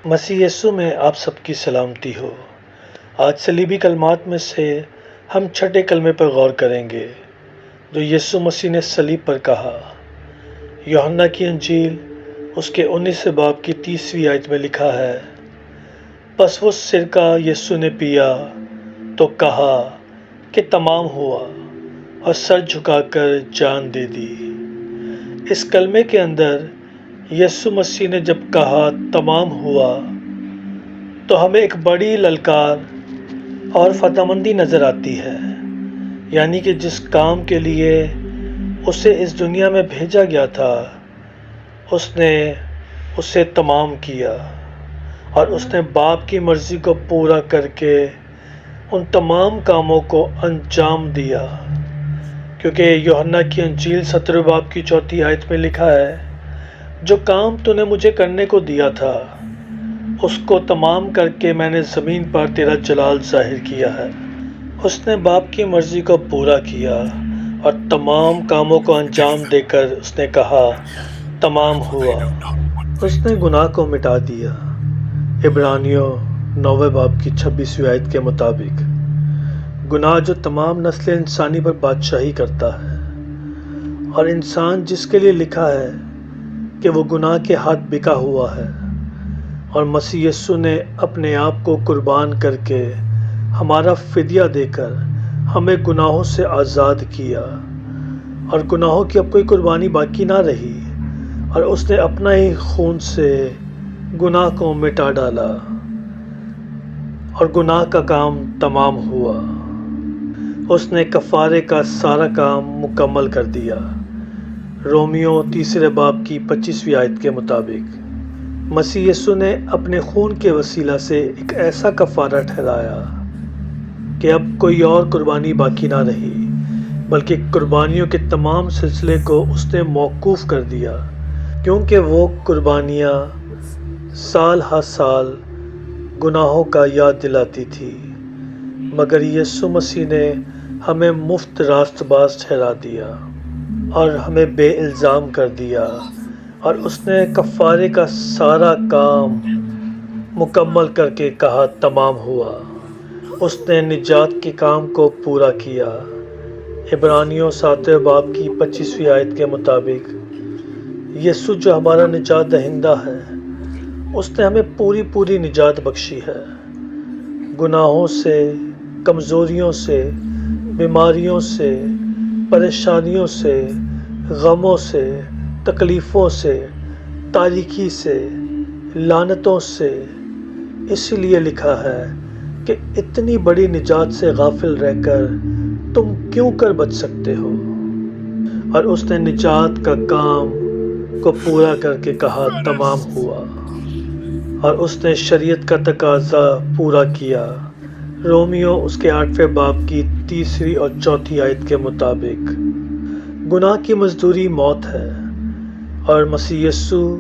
مسیح یسوع میں آپ سب کی سلامتی ہو۔ آج صلیبی کلمات میں سے ہم چھٹے کلمے پر غور کریں گے جو یسوع مسیح نے صلیب پر کہا۔ یوحنا کی انجیل اس کے 19 باب کی 30ویں آیت میں لکھا ہے، پس وہ سرکہ یسوع نے پیا تو کہا کہ تمام ہوا، اور سر جھکا کر جان دے دی۔ اس کلمے کے اندر یسوع مسیح نے جب کہا تمام ہوا تو ہمیں ایک بڑی للکار اور فتح مندی نظر آتی ہے، یعنی کہ جس کام کے لیے اسے اس دنیا میں بھیجا گیا تھا اس نے اسے تمام کیا، اور اس نے باپ کی مرضی کو پورا کر کے ان تمام کاموں کو انجام دیا، کیونکہ یوحنا کی انجیل 17 باب کی 4 آیت میں لکھا ہے، جو کام تو نے مجھے کرنے کو دیا تھا اس کو تمام کر کے میں نے زمین پر تیرا جلال ظاہر کیا ہے۔ اس نے باپ کی مرضی کو پورا کیا اور تمام کاموں کو انجام دے کر اس نے کہا تمام ہوا۔ اس نے گناہ کو مٹا دیا۔ عبرانیوں 9 باب کی 26ویں آیت کے مطابق گناہ جو تمام نسل انسانی پر بادشاہی کرتا ہے، اور انسان جس کے لیے لکھا ہے کہ وہ گناہ کے ہاتھ بکا ہوا ہے، اور مسیح یسوع نے اپنے آپ کو قربان کر کے ہمارا فدیہ دے کر ہمیں گناہوں سے آزاد کیا، اور گناہوں کی اب کوئی قربانی باقی نہ رہی، اور اس نے اپنا ہی خون سے گناہ کو مٹا ڈالا، اور گناہ کا کام تمام ہوا۔ اس نے کفارے کا سارا کام مکمل کر دیا۔ رومیو 3 باب کی 25ویں آیت کے مطابق مسیح یسوع نے اپنے خون کے وسیلہ سے ایک ایسا کفارہ ٹھہرایا کہ اب کوئی اور قربانی باقی نہ رہی، بلکہ قربانیوں کے تمام سلسلے کو اس نے موقوف کر دیا، کیونکہ وہ قربانیاں سال ہر سال گناہوں کا یاد دلاتی تھی، مگر یسوع مسیح نے ہمیں مفت راست باز ٹھہرا دیا اور ہمیں بے الزام کر دیا، اور اس نے کفارے کا سارا کام مکمل کر کے کہا تمام ہوا۔ اس نے نجات کے کام کو پورا کیا۔ عبرانیوں 7 باب کی 25ویں آیت کے مطابق یسوع جو ہمارا نجات دہندہ ہے، اس نے ہمیں پوری نجات بخشی ہے، گناہوں سے، کمزوریوں سے، بیماریوں سے، پریشانیوں سے، غموں سے، تکلیفوں سے، تاریکی سے، لعنتوں سے۔ اسی لیے لکھا ہے کہ اتنی بڑی نجات سے غافل رہ کر تم کیوں کر بچ سکتے ہو؟ اور اس نے نجات کا کام کو پورا کر کے کہا تمام ہوا، اور اس نے شریعت کا تقاضا پورا کیا۔ رومیو اس کے 8 باب کی 3 اور 4 آیت کے مطابق گناہ کی مزدوری موت ہے، اور مسیح یسوع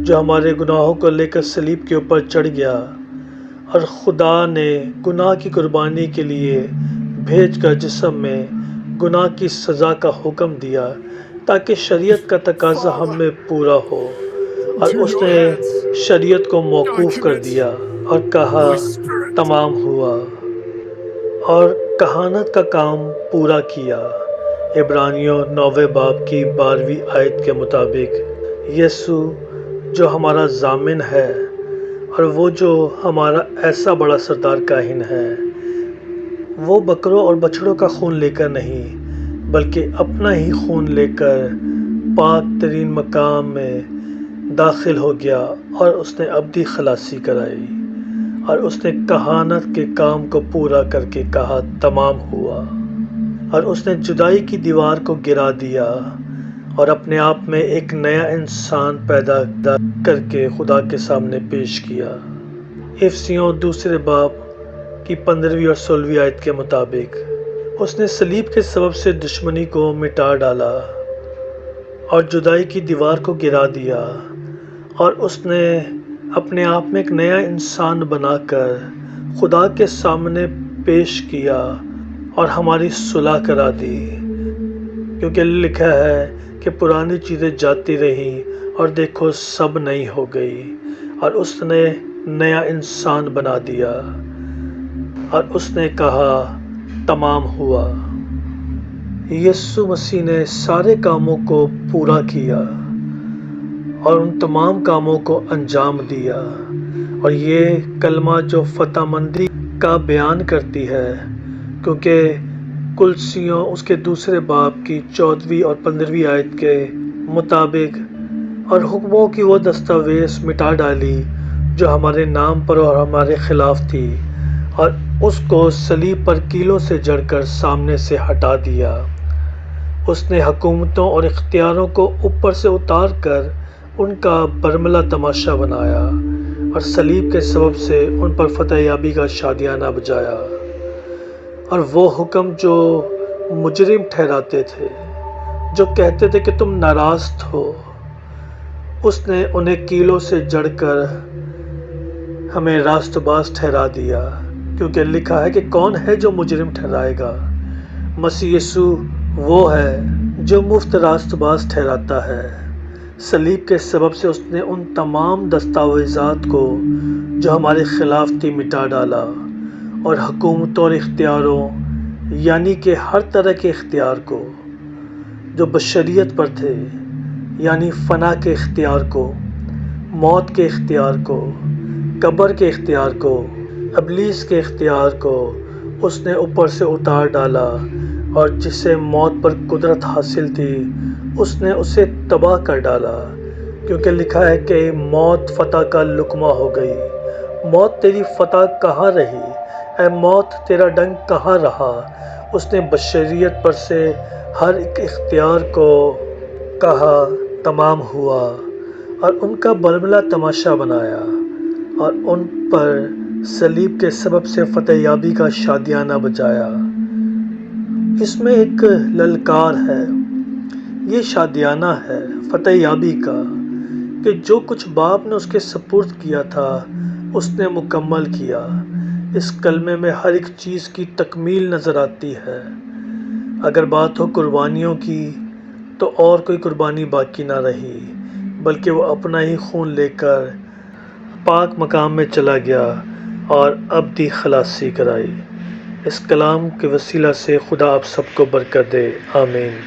جو ہمارے گناہوں کو لے کر صلیب کے اوپر چڑھ گیا، اور خدا نے گناہ کی قربانی کے لیے بھیج کر جسم میں گناہ کی سزا کا حکم دیا تاکہ شریعت کا تقاضا ہم میں پورا ہو، اور اس نے شریعت کو موقوف کر دیا اور کہا تمام ہوا، اور کہانت کا کام پورا کیا۔ عبرانیوں 9 باب کی 12ویں آیت کے مطابق یسوع جو ہمارا ضامن ہے، اور وہ جو ہمارا ایسا بڑا سردار کاہن ہے، وہ بکروں اور بچڑوں کا خون لے کر نہیں بلکہ اپنا ہی خون لے کر پاک ترین مقام میں داخل ہو گیا، اور اس نے ابدی خلاصی کرائی، اور اس نے کہانت کے کام کو پورا کر کے کہا تمام ہوا، اور اس نے جدائی کی دیوار کو گرا دیا اور اپنے آپ میں ایک نیا انسان پیدا کر کے خدا کے سامنے پیش کیا۔ افسیوں 2 باب کی 15ویں اور 16ویں آیت کے مطابق اس نے صلیب کے سبب سے دشمنی کو مٹا ڈالا اور جدائی کی دیوار کو گرا دیا، اور اس نے اپنے آپ میں ایک نیا انسان بنا کر خدا کے سامنے پیش کیا اور ہماری صلح کرا دی، کیونکہ لکھا ہے کہ پرانی چیزیں جاتی رہیں اور دیکھو سب نئی ہو گئی، اور اس نے نیا انسان بنا دیا اور اس نے کہا تمام ہوا۔ یسوع مسیح نے سارے کاموں کو پورا کیا اور ان تمام کاموں کو انجام دیا، اور یہ کلمہ جو فتح مندی کا بیان کرتی ہے، کیونکہ کلسیوں اس کے دوسرے باب کی 14ویں اور 15ویں آیت کے مطابق اور حکموں کی وہ دستاویز مٹا ڈالی جو ہمارے نام پر اور ہمارے خلاف تھی، اور اس کو صلیب پر کیلوں سے جڑ کر سامنے سے ہٹا دیا۔ اس نے حکومتوں اور اختیاروں کو اوپر سے اتار کر ان کا برملا تماشا بنایا اور صلیب کے سبب سے ان پر فتح یابی کا شادیانہ بجایا۔ اور وہ حکم جو مجرم ٹھہراتے تھے، جو کہتے تھے کہ تم ناراض ہو، اس نے انہیں کیلوں سے جڑ کر ہمیں راست باز ٹھہرا دیا، کیونکہ لکھا ہے کہ کون ہے جو مجرم ٹھہرائے گا؟ مسیح یسوع وہ ہے جو مفت راست باز ٹھہراتا ہے۔ صلیب کے سبب سے اس نے ان تمام دستاویزات کو جو ہمارے خلاف تھی مٹا ڈالا، اور حکومتوں اور اختیاروں، یعنی کہ ہر طرح کے اختیار کو جو بشریت پر تھے، یعنی فنا کے اختیار کو، موت کے اختیار کو، قبر کے اختیار کو، ابلیس کے اختیار کو اس نے اوپر سے اتار ڈالا، اور جسے موت پر قدرت حاصل تھی اس نے اسے تباہ کر ڈالا، کیونکہ لکھا ہے کہ موت فتح کا لقمہ ہو گئی۔ موت تیری فتح کہاں رہی؟ اے موت تیرا ڈنگ کہاں رہا؟ اس نے بشریت پر سے ہر ایک اختیار کو کہا تمام ہوا، اور ان کا برملا تماشا بنایا، اور ان پر صلیب کے سبب سے فتح یابی کا شادیانہ بجایا۔ اس میں ایک للکار ہے، یہ شادیانہ ہے فتح یابی کا، کہ جو کچھ باپ نے اس کے سپرد کیا تھا اس نے مکمل کیا۔ اس کلمے میں ہر ایک چیز کی تکمیل نظر آتی ہے۔ اگر بات ہو قربانیوں کی تو اور کوئی قربانی باقی نہ رہی، بلکہ وہ اپنا ہی خون لے کر پاک مقام میں چلا گیا اور ابدی خلاصی کرائی۔ اس کلام کے وسیلہ سے خدا آپ سب کو برکت دے، آمین۔